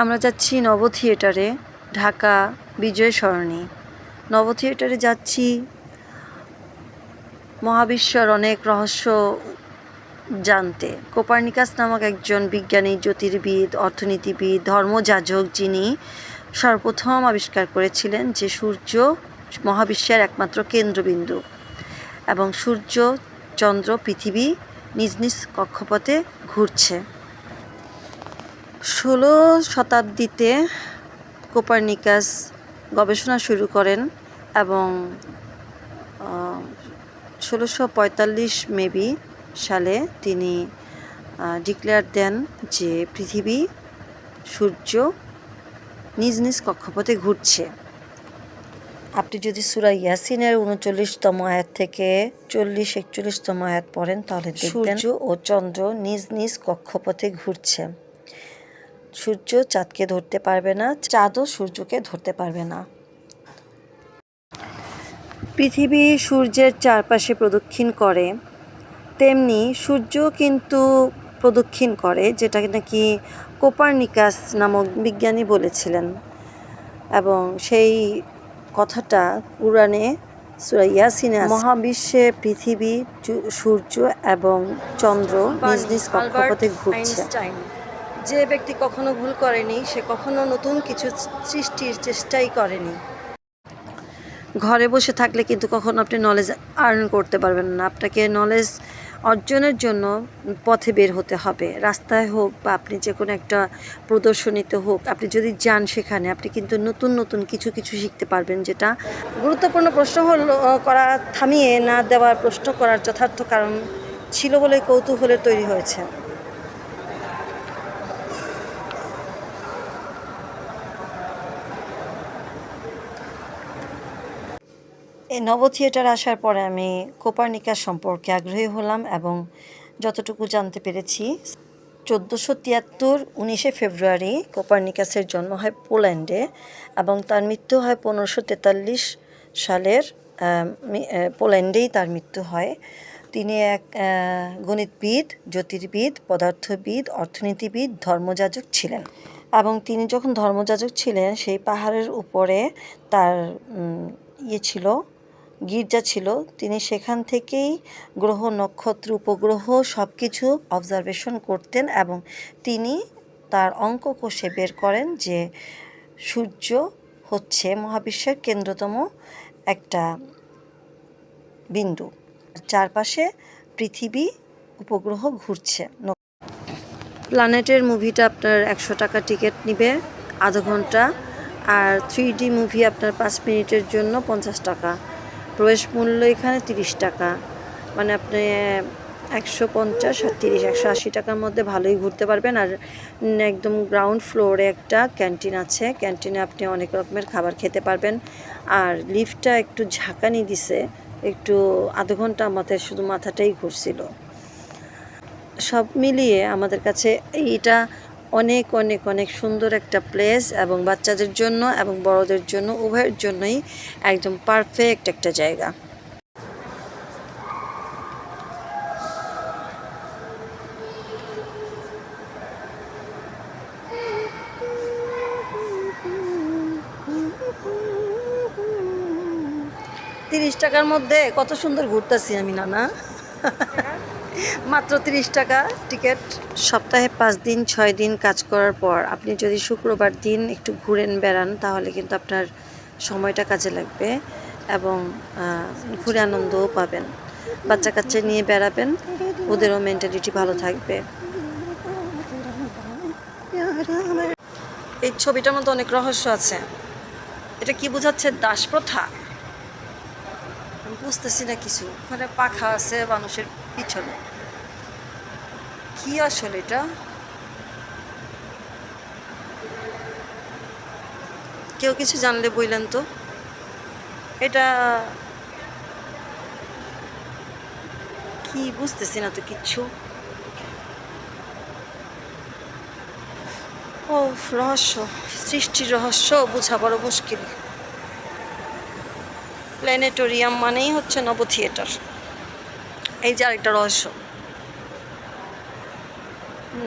আমরা যাচ্ছি নব থিয়েটারে, ঢাকা বিজয় সরণি। নব থিয়েটারে যাচ্ছি মহাবিশ্বের অনেক রহস্য জানতে। কোপার্নিকাস নামক একজন বিজ্ঞানী, জ্যোতির্বিদ, অর্থনীতিবিদ, ধর্মযাজক, যিনি সর্বপ্রথম আবিষ্কার করেছিলেন যে সূর্য মহাবিশ্বের একমাত্র কেন্দ্রবিন্দু এবং সূর্য, চন্দ্র, পৃথিবী নিজ নিজ কক্ষপথে ঘুরছে। 16 শতাব্দীতে কোপার্নিকাস গবেষণা শুরু করেন এবং 1645 মেবি সালে তিনি ডিক্লেয়ার দেন যে পৃথিবী, সূর্য নিজ নিজ কক্ষপথে ঘুরছে। আপনি যদি সূরা ইয়াসিনের 39তম আয়াত থেকে 40-41তম আয়াত পড়েন তাহলে দেখবেন সূর্য ও চন্দ্র নিজ নিজ কক্ষপথে ঘুরছে। সূর্য চাঁদকে ধরতে পারবে না, চাঁদও সূর্যকে ধরতে পারবে না। পৃথিবী সূর্যের চারপাশে প্রদক্ষিণ করে, তেমনি সূর্য কিন্তু প্রদক্ষিণ করে, যেটা নাকি কোপার্নিকাস নামক বিজ্ঞানী বলেছিলেন। এবং সেই কথাটা কুরআনে সূরা ইয়াসিনে আছে। মহাবিশ্বে পৃথিবী, সূর্য এবং চন্দ্র নিজ নিজ কক্ষপথে ঘুরছে। যে ব্যক্তি কখনো ভুল করেনি, সে কখনো নতুন কিছু সৃষ্টির চেষ্টাই করেনি। ঘরে বসে থাকলে কিন্তু কখনো আপনি নলেজ আর্ন করতে পারবেন না। আপনাকে নলেজ অর্জনের জন্য পথে বের হতে হবে। রাস্তায় হোক বা আপনি যে কোনো একটা প্রদর্শনীতে হোক, আপনি যদি যান সেখানে, আপনি কিন্তু নতুন নতুন কিছু শিখতে পারবেন। যেটা গুরুত্বপূর্ণ প্রশ্ন করা থামিয়ে না দেওয়ার প্রশ্ন করার যথার্থ কারণ ছিল বলে কৌতূহলের তৈরি হয়েছে। এই নব থিয়েটার আসার পরে আমি কোপার্নিকাস সম্পর্কে আগ্রহী হলাম এবং যতটুকু জানতে পেরেছি, 1473 19শে ফেব্রুয়ারি কোপার্নিকাসের জন্ম হয় পোল্যান্ডে এবং তার মৃত্যু হয় 1543 সালের পোল্যান্ডেই তার মৃত্যু হয়। তিনি এক গণিতবিদ, জ্যোতির্বিদ, পদার্থবিদ, অর্থনীতিবিদ, ধর্মযাজক ছিলেন। এবং তিনি যখন ধর্মযাজক ছিলেন, সেই পাহাড়ের উপরে তার ছিল, গির্জা ছিল। তিনি সেখান থেকেই গ্রহ, নক্ষত্র, উপগ্রহ সব কিছু অবজারভেশন করতেন এবং তিনি তার অঙ্ক কষে বের করেন যে সূর্য হচ্ছে মহাবিশ্বের কেন্দ্রতম একটা বিন্দু, চারপাশে পৃথিবী, উপগ্রহ ঘুরছে। প্ল্যানেটের মুভিটা আপনার 100 টাকা টিকিট নিবে, আধা ঘন্টা। আর 3D মুভি আপনার 5 মিনিটের জন্য 50 টাকা। প্রবেশ মূল্য এখানে 30 টাকা। মানে আপনি 150 আর 30 180 টাকার মধ্যে ভালোই ঘুরতে পারবেন। আর একদম গ্রাউন্ড ফ্লোরে একটা ক্যান্টিন আছে, ক্যান্টিনে আপনি অনেক রকমের খাবার খেতে পারবেন। আর লিফটটা একটু ঝাঁকানি দিছে, একটু আধা ঘন্টা আমাদের শুধু মাথাটাই ঘুরছিল। সব মিলিয়ে আমাদের কাছে এইটা অনেক অনেক অনেক সুন্দর একটা প্লেস এবং বাচ্চাদের জন্য এবং বড়দের জন্য উভয়ের জন্যই একদম পারফেক্ট একটা জায়গা। $30 টাকার মধ্যে কত সুন্দর ঘুরতেছি আমি, নানা। মাত্র 30 টাকা টিকিট। সপ্তাহে 5 দিন 6 দিন কাজ করার পর আপনি যদি শুক্রবার দিন একটু ঘুরেন, বেড়ান, তাহলে কিন্তু আপনার সময়টা কাজে লাগবে এবং ঘুরে আনন্দও পাবেন। বাচ্চা কাচ্চা নিয়ে বেড়াবেন, ওদেরও মেন্টালিটি ভালো থাকবে। এই ছবিটার মধ্যে অনেক রহস্য আছে। এটা কি বোঝাচ্ছে? দাস প্রথা? আমি বুঝতেছি না কিছু। ওখানে পাখা আছে মানুষের পিছনে, কি আসলে এটা? কেউ কিছু জানলে বললেন তো। এটা কি বুঝতেছি না তো কিচ্ছু। ও রহস্য, সৃষ্টির রহস্য বোঝা বড় মুশকিল। প্ল্যানেটোরিয়াম মানেই হচ্ছে নব থিয়েটার। এই যে আরেকটা রহস্য।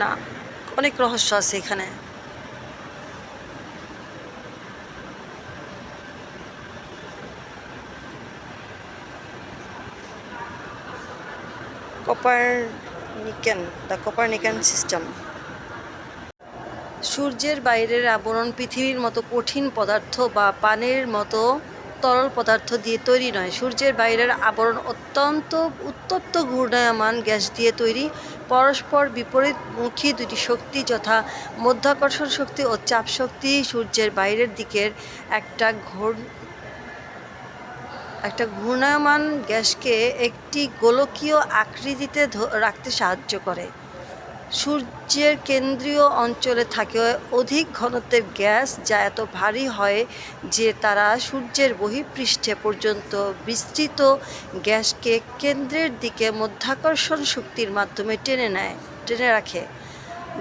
না, অনেক রহস্য আছে এখানে। The Copernican system. সূর্যের বাইরের আবরণ পৃথিবীর মতো কঠিন পদার্থ বা পানির মতো তরল পদার্থ দিয়ে তৈরি নয়। সূর্যের বাইরের আবরণ অত্যন্ত উত্তপ্ত ঘূর্ণায়মান গ্যাস দিয়ে তৈরি। পরস্পর বিপরীতমুখী দুটি শক্তি যথা মাধ্যাকর্ষণ শক্তি ও চাপ শক্তি সূর্যের বাইরের দিকের একটা ঘূর্ণায়মান গ্যাসকে একটি গোলকীয় আকৃতিতে রাখতে সাহায্য করে। সূর্যের কেন্দ্রীয় অঞ্চলে থাকে অধিক ঘনত্বের গ্যাস যা এত ভারী হয় যে তারা সূর্যের বহিঃপৃষ্ঠে পর্যন্ত বিস্তৃত গ্যাসকে কেন্দ্রের দিকে মাধ্যাকর্ষণ শক্তির মাধ্যমে টেনে রাখে।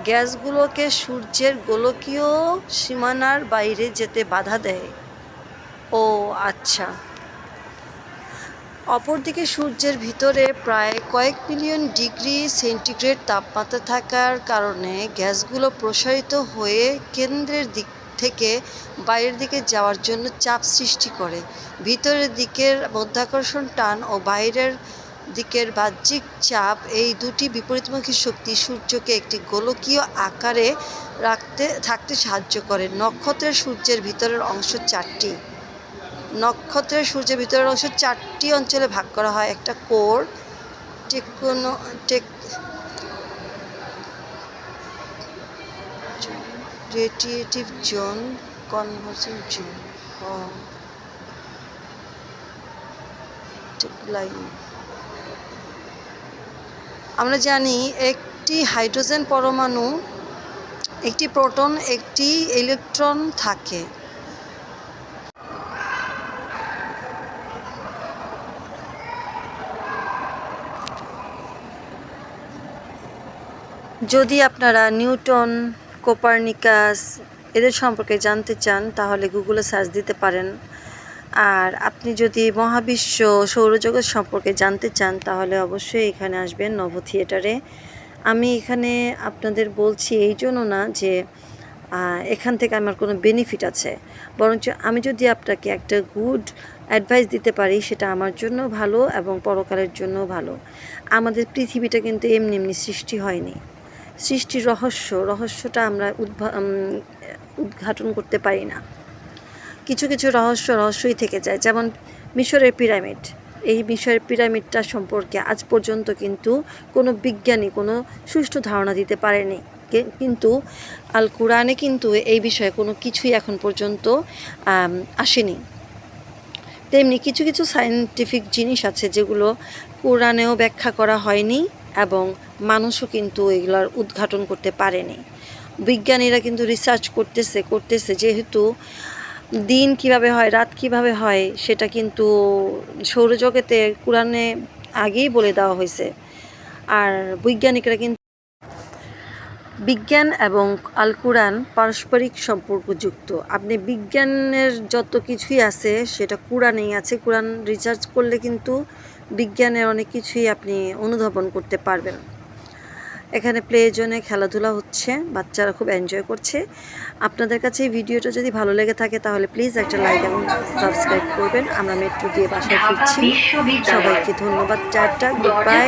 গ্যাসগুলোকে সূর্যের গোলকীয় সীমানার বাইরে যেতে বাধা দেয়। ও আচ্ছা। অপরদিকে সূর্যের ভিতরে প্রায় কয়েক মিলিয়ন ডিগ্রি সেন্টিগ্রেড তাপমাত্রা থাকার কারণে গ্যাসগুলো প্রসারিত হয়ে কেন্দ্রের দিক থেকে বাইরের দিকে যাওয়ার জন্য চাপ সৃষ্টি করে। ভিতরের দিকের মাধ্যাকর্ষণ টান ও বাইরের দিকের বাহ্যিক চাপ, এই দুটি বিপরীতমুখী শক্তি সূর্যকে একটি গোলকীয় আকারে থাকতে সাহায্য করে। নক্ষত্রের সূর্যের ভিতরের অংশ চারটি অঞ্চলে ভাগ করা হয়। একটা core, radiative zone, convergent zone ও লাইন। আমরা জানি একটি হাইড্রোজেন পরমাণু, একটি প্রোটন, একটি ইলেকট্রন থাকে। যদি আপনারা নিউটন, কোপারনিকাস এদের সম্পর্কে জানতে চান তাহলে গুগলে সার্চ দিতে পারেন। আর আপনি যদি মহাবিশ্ব সৌরজগৎ সম্পর্কে জানতে চান তাহলে অবশ্যই এখানে আসবেন নভ থিয়েটারে। আমি এখানে আপনাদের বলছি এই জন্য না যে এখান থেকে আমার কোনো বেনিফিট আছে, বরঞ্চ আমি যদি আপনাকে একটা গুড অ্যাডভাইস দিতে পারি সেটা আমার জন্য ভালো এবং পরকালের জন্য ভালো। আমাদের পৃথিবীটা কিন্তু এমনি সৃষ্টি হয়নি। সৃষ্টির রহস্যটা আমরা উদ্ঘাটন করতে পারি না। কিছু রহস্যই থেকে যায়। যেমন মিশরের পিরামিড, এই মিশরের পিরামিডটা সম্পর্কে আজ পর্যন্ত কিন্তু কোনো বিজ্ঞানী কোনো সুষ্ঠু ধারণা দিতে পারেনি। কিন্তু আল কুরআনে কিন্তু এই বিষয়ে কোনো কিছুই এখন পর্যন্ত আসেনি। তেমনি কিছু সায়েন্টিফিক জিনিস আছে যেগুলো কুরআনেও ব্যাখ্যা করা হয়নি এবং মানুষও কিন্তু এগুলোর উদ্ঘাটন করতে পারেনি। বিজ্ঞানীরা কিন্তু রিসার্চ করতেছে যেহেতু দিন কিভাবে হয়, রাত কিভাবে হয় সেটা কিন্তু সৌরজগতে কুরআনে আগেই বলে দেওয়া হয়েছে। আর বৈজ্ঞানিকরা কিন্তু বিজ্ঞান এবং আল কুরআন পারস্পরিক সম্পর্কযুক্ত। আপনি বিজ্ঞানের যত কিছুই আছে সেটা কুরআনেই আছে। কুরআন রিসার্চ করলে কিন্তু বিজ্ঞানের অনেক কিছুই আপনি অনুধাবন করতে পারবেন। এখানে প্লে জোনে খেলাধুলা হচ্ছে, বাচ্চারা খুব এনজয় করছে। আপনাদের কাছে এই ভিডিওটা যদি ভালো লেগে থাকে তাহলে প্লিজ একটা লাইক এবং সাবস্ক্রাইব করবেন। আমরা মেট্রো দিয়ে বাসায় ফিরছি। সবাইকে ধন্যবাদ। Tata, good bye.